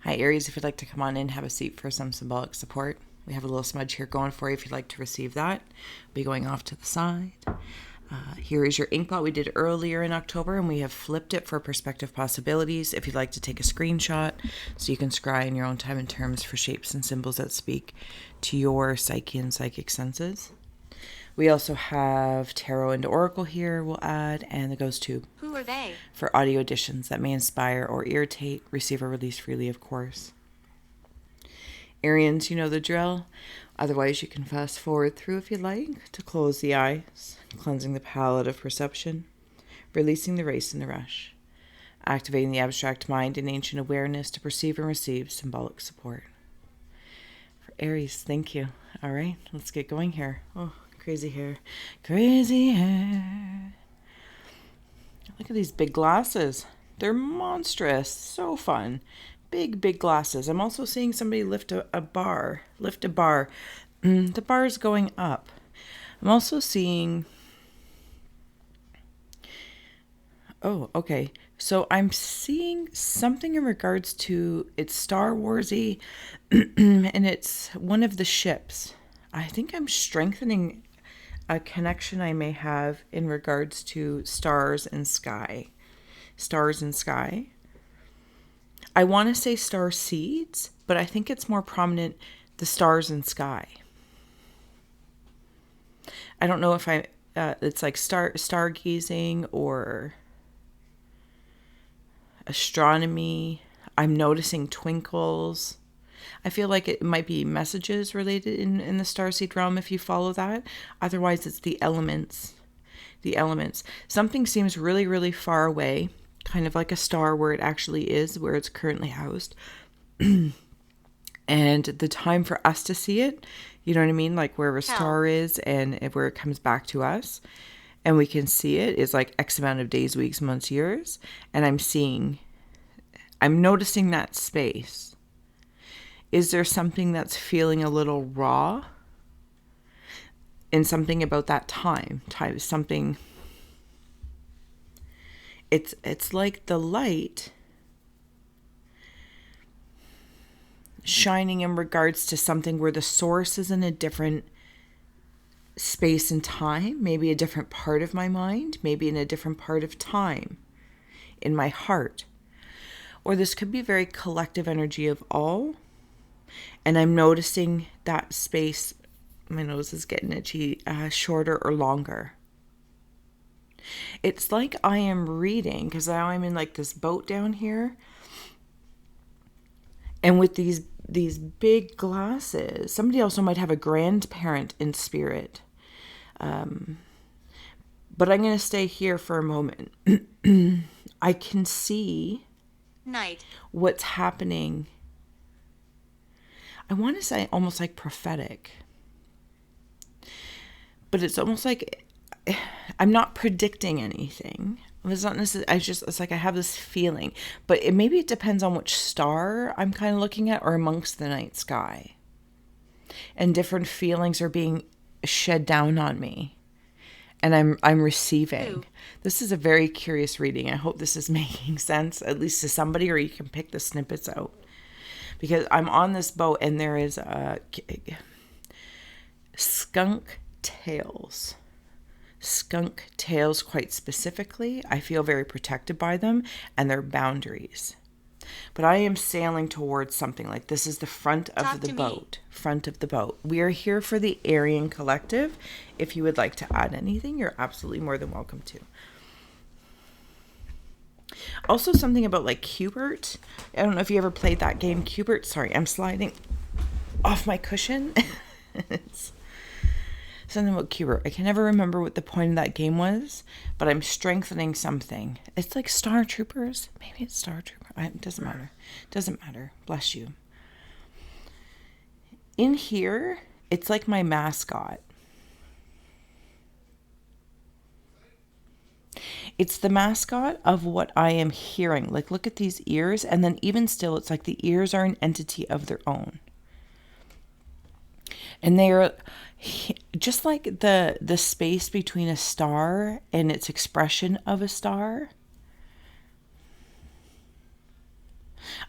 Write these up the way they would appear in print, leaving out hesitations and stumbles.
Hi, Aries. If you'd like to come on in, have a seat for some symbolic support. We have a little smudge here going for you if you'd like to receive that. We'll be going off to the side. Here is your ink blot we did earlier in October, and we have flipped it for perspective possibilities. If you'd like to take a screenshot so you can scry in your own time and terms for shapes and symbols that speak to your psyche and psychic senses. We also have tarot and oracle here we'll add, and the ghost tube. Who are they? For audio editions that may inspire or irritate, receive or release freely, of course. Arians, you know the drill. Otherwise, you can fast forward through if you like to close the eyes, cleansing the palette of perception, releasing the race and the rush, activating the abstract mind and ancient awareness to perceive and receive symbolic support. For Aries, thank you. All right, let's get going here. Oh, crazy hair. Crazy hair. Look at these big glasses. They're monstrous. So fun. Big, big glasses. I'm also seeing somebody lift a bar. Lift a bar. The bar is going up. I'm also seeing... Oh, okay. So I'm seeing something in regards to... It's Star Warsy. And it's one of the ships. I think I'm strengthening a connection I may have in regards to stars and sky. Stars and sky. I want to say star seeds, but I think it's more prominent the stars and sky. I don't know if it's like stargazing or astronomy. I'm noticing twinkles. I feel like it might be messages related in the starseed realm if you follow that. Otherwise, it's the elements. The elements. Something seems really, really far away, kind of like a star where it actually is, where it's currently housed. And the time for us to see it, you know what I mean? Like where a star is and where it comes back to us and we can see it is like X amount of days, weeks, months, years. And I'm noticing that space. Is there something that's feeling a little raw? And something about that time something. It's like the light shining in regards to something where the source is in a different space and time, maybe a different part of my mind, maybe in a different part of time in my heart. Or this could be very collective energy of all. And I'm noticing that space, my nose is getting itchy, shorter or longer. It's like I am reading, because now I'm in like this boat down here. And with these big glasses, somebody also might have a grandparent in spirit. But I'm going to stay here for a moment. I can see what's happening. I want to say almost like prophetic. But it's almost like I'm not predicting anything. It's not necessarily, it's like I have this feeling. But maybe it depends on which star I'm kind of looking at or amongst the night sky. And different feelings are being shed down on me. And I'm receiving. Ooh. This is a very curious reading. I hope this is making sense, at least to somebody, or you can pick the snippets out. Because I'm on this boat and there is skunk tails. Skunk tails quite specifically. I feel very protected by them and their boundaries. But I am sailing towards something like this is the front of the boat. Front of the boat. We are here for the Aryan Collective. If you would like to add anything, you're absolutely more than welcome to. Also something about like Cubert. I don't know if you ever played that game, Cubert. Sorry, I'm sliding off my cushion. It's something about Cubert. I can never remember what the point of that game was, but I'm strengthening something. It's like Star Troopers. Maybe it's Star Trooper. It doesn't matter. Doesn't matter. Bless you. In here, it's like my mascot. It's the mascot of what I am hearing. Like, look at these ears. And then even still, it's like the ears are an entity of their own. And they are just like the space between a star and its expression of a star.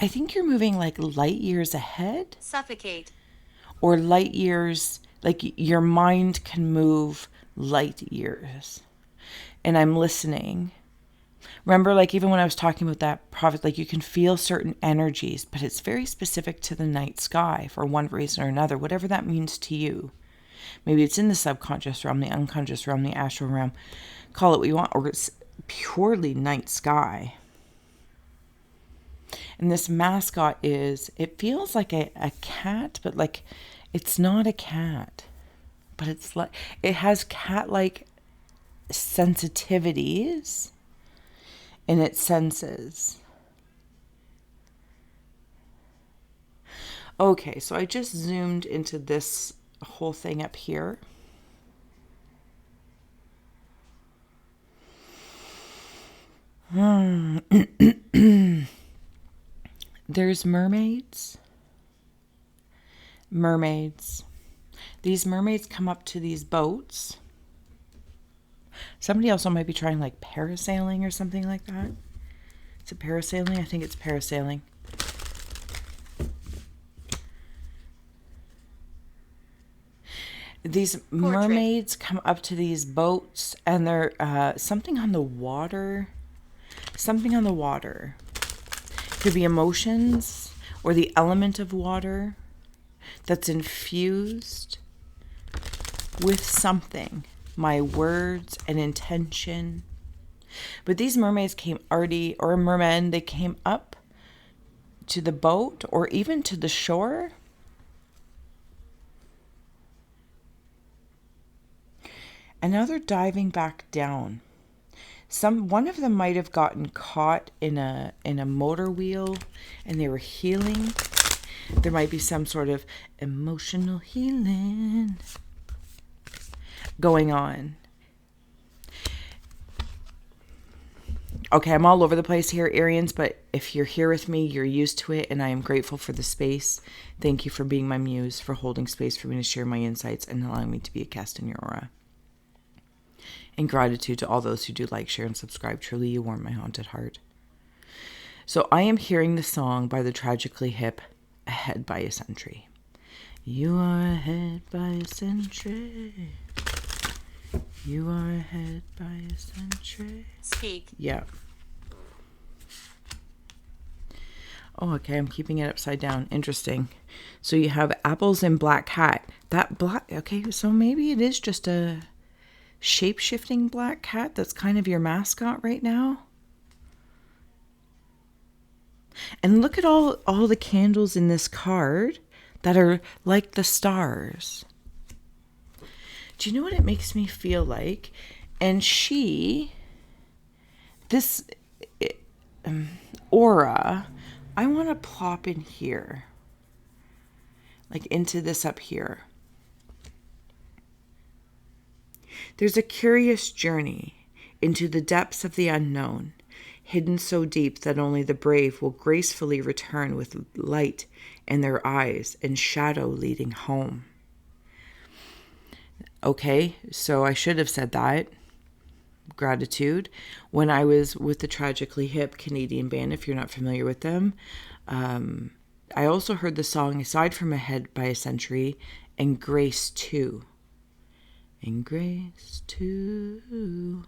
I think you're moving like light years ahead. Suffocate. Or light years, like your mind can move light years. And I'm listening. Remember, like even when I was talking about that prophet, like you can feel certain energies, but it's very specific to the night sky for one reason or another, whatever that means to you. Maybe it's in the subconscious realm, the unconscious realm, the astral realm. Call it what you want, or it's purely night sky. And this mascot it feels like a cat, but like it's not a cat. But it's like, it has cat-like sensitivities in its senses. Okay, so I just zoomed into this whole thing up here. There's mermaids. Mermaids. These mermaids come up to these boats. Somebody also might be trying like parasailing or something like that. Is it parasailing? I think it's parasailing. These mermaids come up to these boats and they're something on the water. Something on the water. Could be emotions or the element of water that's infused with something. My words and intention. But these mermaids came already, or mermen, they came up to the boat or even to the shore. And now they're diving back down. One of them might have gotten caught in a motor wheel and they were healing. There might be some sort of emotional healing going on. Okay, I'm all over the place here, Arians, but if you're here with me, you're used to it, and I am grateful for the space. Thank you for being my muse, for holding space for me to share my insights and allowing me to be a cast in your aura. And gratitude to all those who do like, share, and subscribe. Truly, you warm my haunted heart. So I am hearing the song by the Tragically Hip, Ahead by a Century. You are ahead by a century. You are ahead by a century. Speak. Yeah. Oh, okay. I'm keeping it upside down. Interesting. So you have apples and black cat. That black. Okay. So maybe it is just a shape-shifting black cat that's kind of your mascot right now. And look at all the candles in this card that are like the stars. Do you know what it makes me feel like? And this aura, I want to plop in here. Like into this up here. There's a curious journey into the depths of the unknown, hidden so deep that only the brave will gracefully return with light in their eyes and shadow leading home. Okay, so I should have said that. Gratitude. When I was with the Tragically Hip Canadian band, if you're not familiar with them, I also heard the song, aside from Ahead by a Century, and Grace Too. And Grace Too.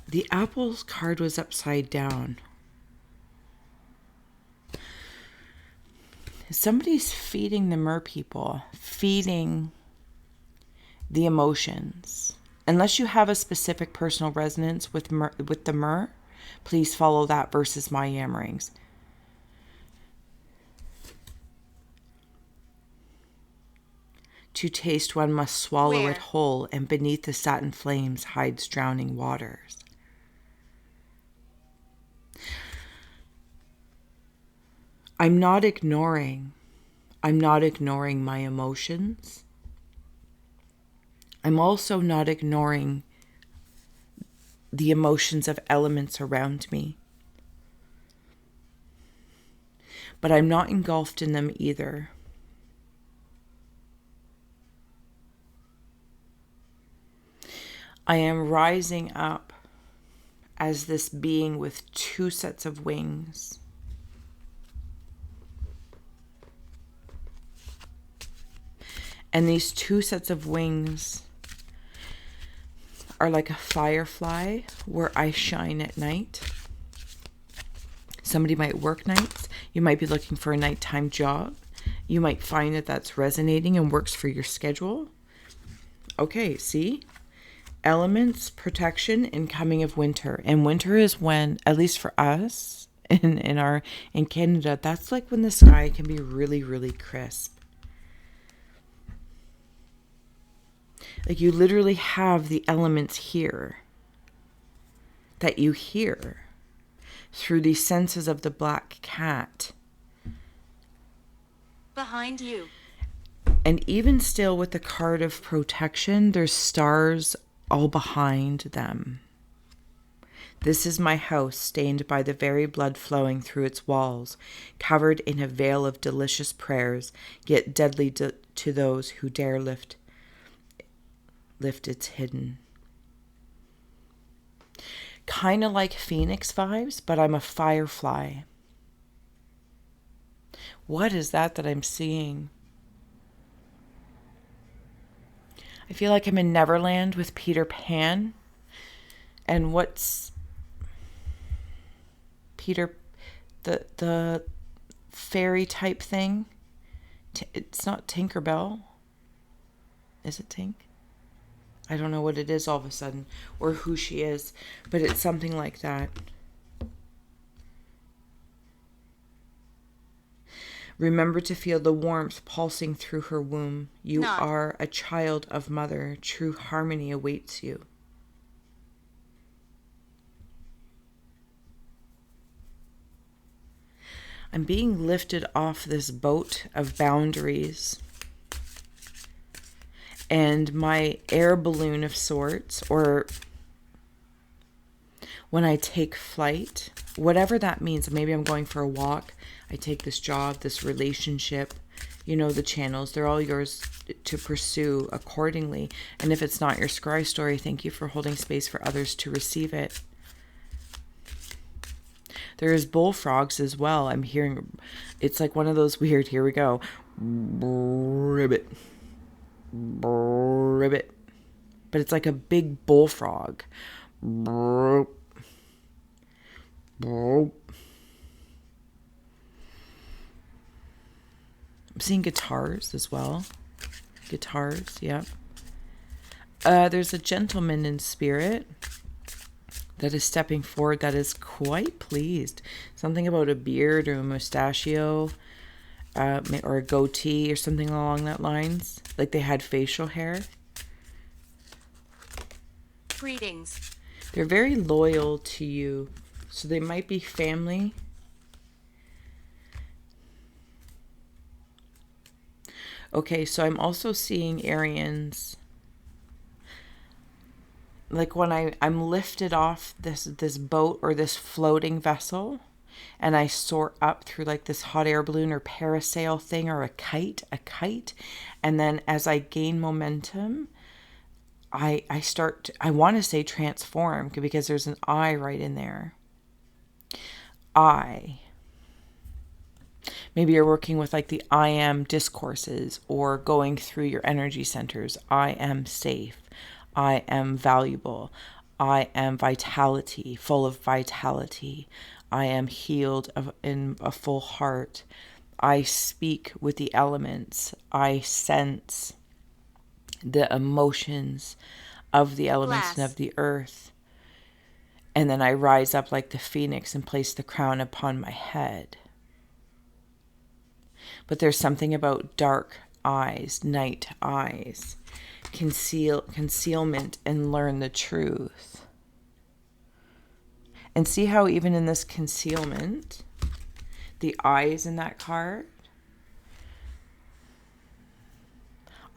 The apples card was upside down. Somebody's feeding the mer people, feeding the emotions. Unless you have a specific personal resonance with the mer, please follow that versus my yammerings. To taste one must swallow it whole, and beneath the satin flames hides drowning waters. I'm not ignoring my emotions. I'm also not ignoring the emotions of elements around me. But I'm not engulfed in them either. I am rising up as this being with two sets of wings. And these two sets of wings are like a firefly where I shine at night. Somebody might work nights. You might be looking for a nighttime job. You might find that that's resonating and works for your schedule. Okay, see? Elements, protection, and coming of winter. And winter is when, at least for us in Canada, that's like when the sky can be really, really crisp. Like you literally have the elements here that you hear through the senses of the black cat. Behind you. And even still with the card of protection, there's stars all behind them. This is my house, stained by the very blood flowing through its walls, covered in a veil of delicious prayers, yet deadly to those who dare lift its hidden. Kind of like Phoenix vibes, but I'm a firefly. What is that I'm seeing? I feel like I'm in Neverland with Peter Pan. And what's Peter, the fairy type thing? It's not Tinkerbell. Is it Tink? I don't know what it is all of a sudden or who she is, but it's something like that. Remember to feel the warmth pulsing through her womb. You are a child of mother. True harmony awaits you. I'm being lifted off this boat of boundaries. And my air balloon of sorts, or when I take flight, whatever that means, maybe I'm going for a walk, I take this job, this relationship, you know, the channels, they're all yours to pursue accordingly. And if it's not your scry story, thank you for holding space for others to receive it. There's bullfrogs as well. I'm hearing, it's like one of those weird, here we go, ribbit. Ribbit, but it's like a big bullfrog. I'm seeing guitars as well. Guitars, yeah. There's a gentleman in spirit that is stepping forward that is quite pleased. Something about a beard or a mustachio. Or a goatee or something along that lines. Like they had facial hair. Greetings. They're very loyal to you. So they might be family. Okay, so I'm also seeing Arians. Like when I'm lifted off this boat or this floating vessel. And I soar up through like this hot air balloon or parasail thing or a kite. And then as I gain momentum, I start, I want to say transform because there's an I right in there. Maybe you're working with like the I am discourses or going through your energy centers. I am safe. I am valuable. I am vitality, full of vitality. I am healed in a full heart. I speak with the elements. I sense the emotions of the elements and of the earth. And then I rise up like the phoenix and place the crown upon my head. But there's something about dark eyes, night eyes, concealment, and learn the truth. And see how even in this concealment, the eyes in that card,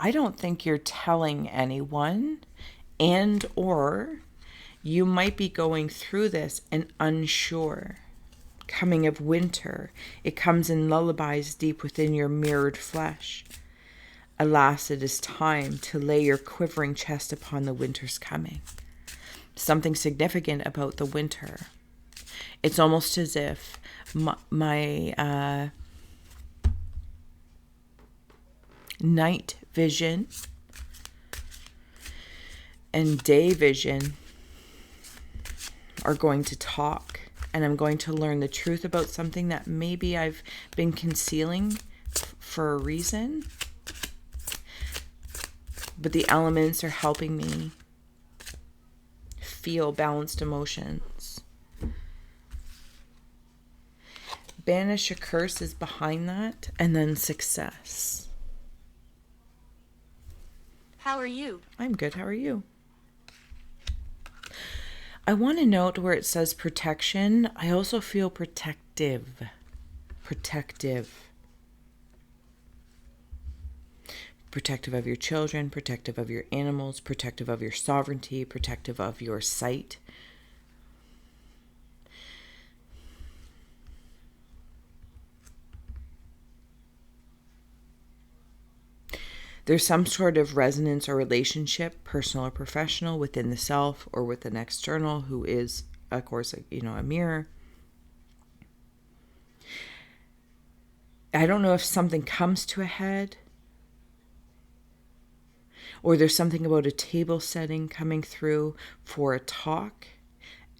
I don't think you're telling anyone, and or you might be going through this and unsure. Coming of winter, it comes in lullabies deep within your mirrored flesh. Alas, it is time to lay your quivering chest upon the winter's coming. Something significant about the winter. It's almost as if my Night vision and day vision are going to talk, and I'm going to learn the truth about something that maybe I've been concealing for a reason. But the elements are helping me feel balanced emotions. Banish a curse is behind that, and then success. How are you? I'm good. How are you? I want to note where it says protection. I also feel protective. Protective. Protective of your children, protective of your animals, protective of your sovereignty, protective of your sight. There's some sort of resonance or relationship, personal or professional, within the self or with an external who is, of course, a mirror. I don't know if something comes to a head, or there's something about a table setting coming through for a talk,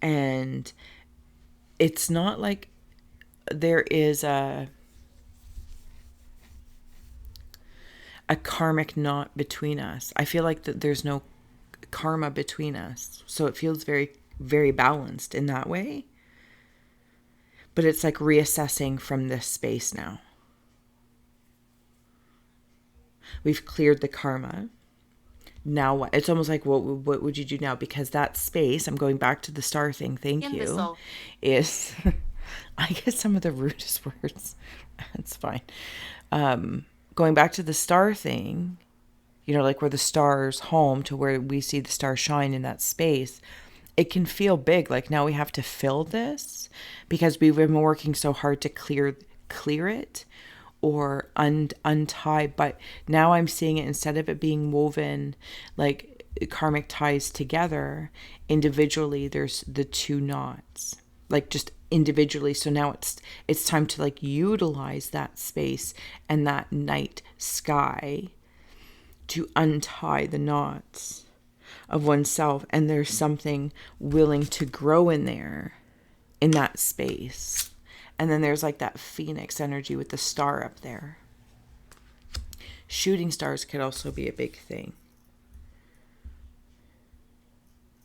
and it's not like there is a karmic knot between us. I feel like that there's no karma between us. So it feels very, very balanced in that way. But it's like reassessing from this space now. We've cleared the karma. Now what? It's almost like, what would you do now? Because that space, I'm going back to the star thing, thank Imbecile. you, is, I get some of the rudest words. It's fine. Going back to the star thing, like where the stars home to where we see the stars shine in that space, it can feel big. Like now we have to fill this because we've been working so hard to clear it or untie. But now I'm seeing it, instead of it being woven like karmic ties together individually, there's the two knots, like just individually. So now it's time to like utilize that space and that night sky to untie the knots of oneself. And there's something willing to grow in there, in that space. And then there's like that phoenix energy with the star up there. Shooting stars could also be a big thing.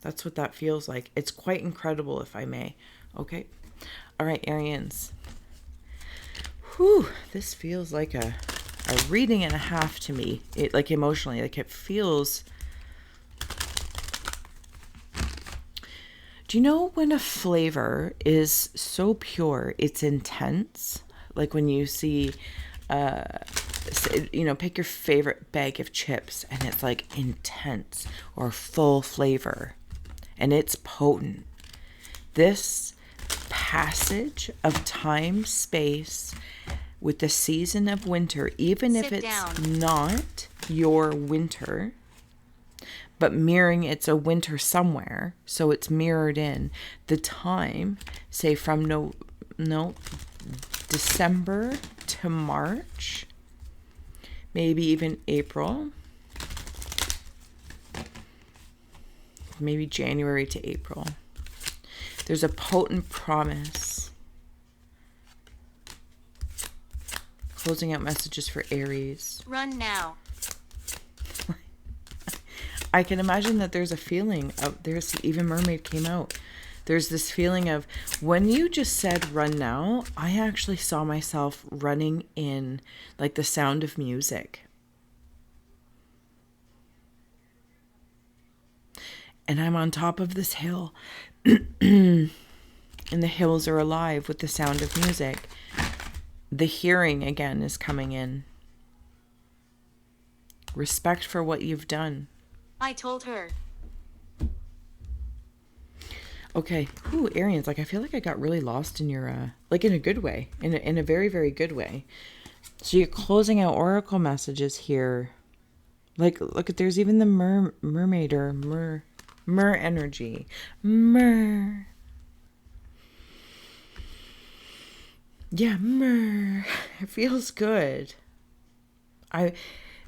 That's what that feels like. It's quite incredible, if I may. Okay. All right, Arians. Whew, this feels like a reading and a half to me. It, like, emotionally, like it feels. Do you know when a flavor is so pure, it's intense? Like when you see, pick your favorite bag of chips and it's like intense or full flavor and it's potent. This passage of time, space, with the season of winter, even if it's not your winter, but mirroring, it's a winter somewhere, so it's mirrored in the time, say from December to March, maybe even April, maybe January to April. There's a potent promise. Closing out messages for Aries. Run now. I can imagine that there's a feeling of, even Mermaid came out. There's this feeling of, when you just said run now, I actually saw myself running in like the Sound of Music. And I'm on top of this hill. And the hills are alive with the sound of music. The hearing again is coming in. Respect for what you've done. I told her. Okay. Ooh, Arians, like I feel like I got really lost in your, like in a good way. In a very, very good way. So you're closing out oracle messages here. Like, look at, there's even the mermaid or mer energy. Mer. Yeah, mer. It feels good.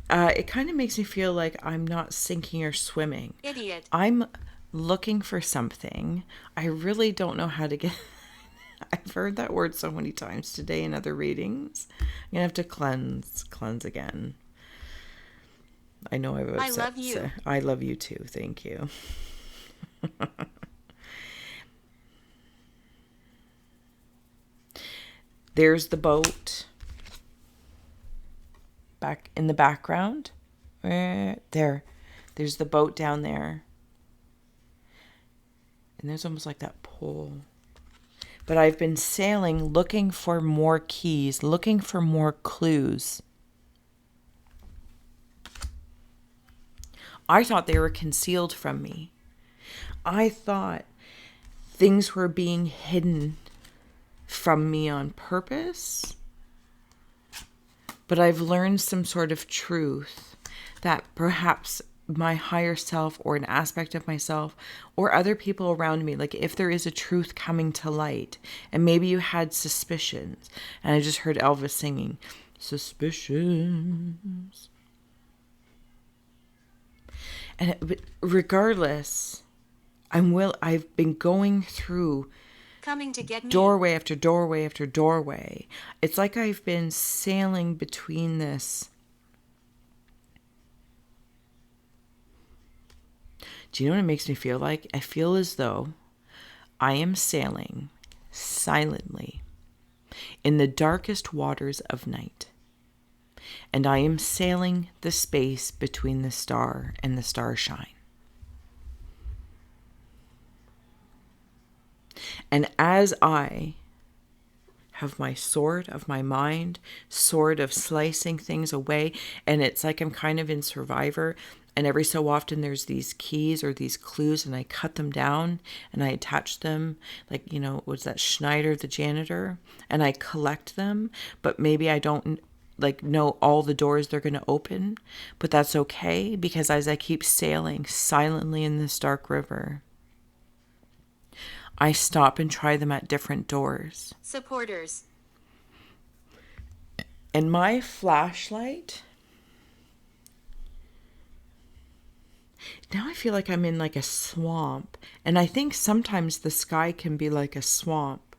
It kind of makes me feel like I'm not sinking or swimming. Idiot. I'm looking for something. I really don't know how to get. I've heard that word so many times today in other readings. I'm gonna have to cleanse again. I know I've I upset. love you. I love you too. Thank you. There's the boat back in the background. There. There's the boat down there. And there's almost like that pole. But I've been sailing looking for more keys, looking for more clues. I thought they were concealed from me. I thought things were being hidden from me on purpose. But I've learned some sort of truth that perhaps my higher self or an aspect of myself or other people around me, like if there is a truth coming to light and maybe you had suspicions, and I just heard Elvis singing suspicions, and but regardless, I've been going through Coming to get me. doorway after doorway after doorway. It's like I've been sailing between this. Do you know what it makes me feel like? I feel as though I am sailing silently in the darkest waters of night. And I am sailing the space between the star and the starshine. And as I have my sword of my mind, sword of slicing things away, and it's like I'm kind of in Survivor, and every so often there's these keys or these clues, and I cut them down and I attach them, like, you know, was that Schneider, the janitor, and I collect them, but maybe I don't like know all the doors they're going to open, but that's okay, because as I keep sailing silently in this dark river, I stop and try them at different doors. Supporters. And my flashlight, now I feel like I'm in like a swamp. And I think sometimes the sky can be like a swamp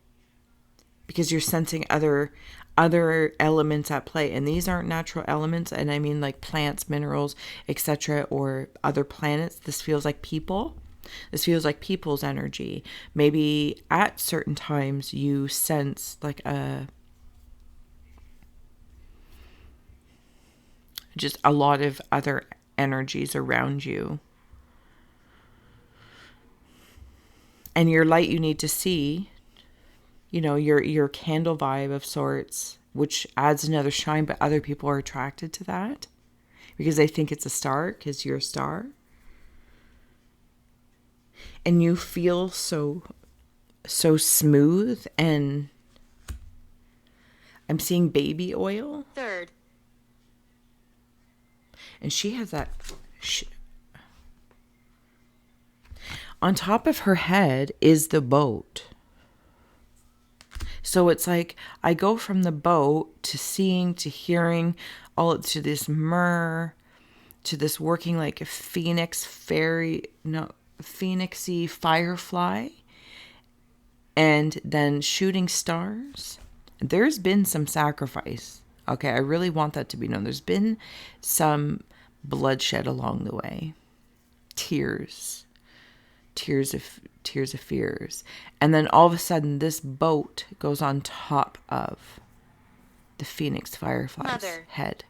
because you're sensing other elements at play. And these aren't natural elements. And I mean like plants, minerals, etc. or other planets. This feels like people. This feels like people's energy. Maybe at certain times you sense like just a lot of other energies around you. And your light you need to see, you know, your candle vibe of sorts, which adds another shine, but other people are attracted to that because they think it's a star because you're a star. And you feel so smooth, and I'm seeing baby oil. Third. And she has that on top of her head is the boat. So it's like I go from the boat to seeing, to hearing, all to this myrrh, to this working like a phoenixy firefly, and then shooting stars. There's been some sacrifice. Okay, I really want that to be known. There's been some bloodshed along the way. Tears of fears. And then all of a sudden this boat goes on top of the phoenix firefly's head.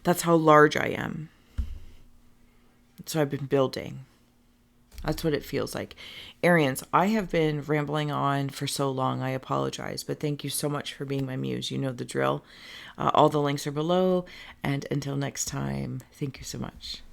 That's how large I am. So I've been building. That's what it feels like. Arians, I have been rambling on for so long. I apologize, but thank you so much for being my muse. You know the drill. All the links are below. And until next time, thank you so much.